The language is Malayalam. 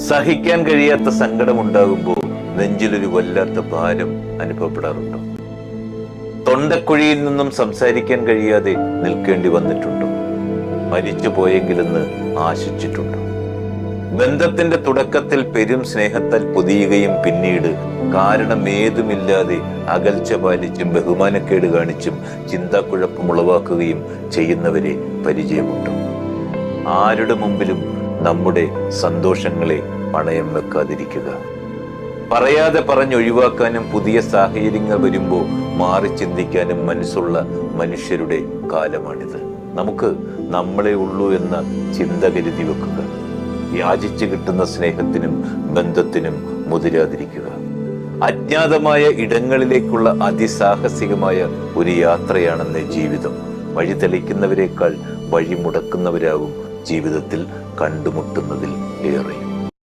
സഹിക്കാൻ കഴിയാത്ത സങ്കടമുണ്ടാകുമ്പോൾ നെഞ്ചിലൊരു വല്ലാത്ത ഭാരം അനുഭവപ്പെടാറുണ്ടോ? തൊണ്ടക്കുഴിയിൽ നിന്നും സംസാരിക്കാൻ കഴിയാതെ നിൽക്കേണ്ടി വന്നിട്ടുണ്ടോ? മരിച്ചു പോയെങ്കിലെന്ന് ആശിച്ചിട്ടുണ്ടോ? ബന്ധത്തിന്റെ തുടക്കത്തിൽ പെരും സ്നേഹത്താൽ പൊതിയുകയും പിന്നീട് കാരണമേതുമില്ലാതെ അകൽച്ച പാലിച്ചും ബഹുമാനക്കേട് കാണിച്ചും ചിന്താക്കുഴപ്പം ഉളവാക്കുകയും ചെയ്യുന്നവരെ പരിചയമുണ്ടോ? ആരുടെ മുമ്പിലും നമ്മുടെ സന്തോഷങ്ങളെ പണയം വെക്കാതിരിക്കുക. പറയാതെ പറഞ്ഞൊഴിവാക്കാനും പുതിയ സാഹചര്യങ്ങൾ വരുമ്പോൾ മാറി ചിന്തിക്കാനും മനസ്സുള്ള മനുഷ്യരുടെ കാലമാണിത്. നമുക്ക് നമ്മളെ ഉള്ളൂ എന്ന ചിന്ത കരുതി വെക്കുക. യാചിച്ചു കിട്ടുന്ന സ്നേഹത്തിനും ബന്ധത്തിനും മുതിരാതിരിക്കുക. അജ്ഞാതമായ ഇടങ്ങളിലേക്കുള്ള അതിസാഹസികമായ ഒരു യാത്രയാണെന്ന് ജീവിതം. വഴി തെളിക്കുന്നവരെക്കാൾ വഴി മുടക്കുന്നവരാകും ജീവിതത്തിൽ കണ്ടുമുട്ടുന്നതിൽ ഏറെ.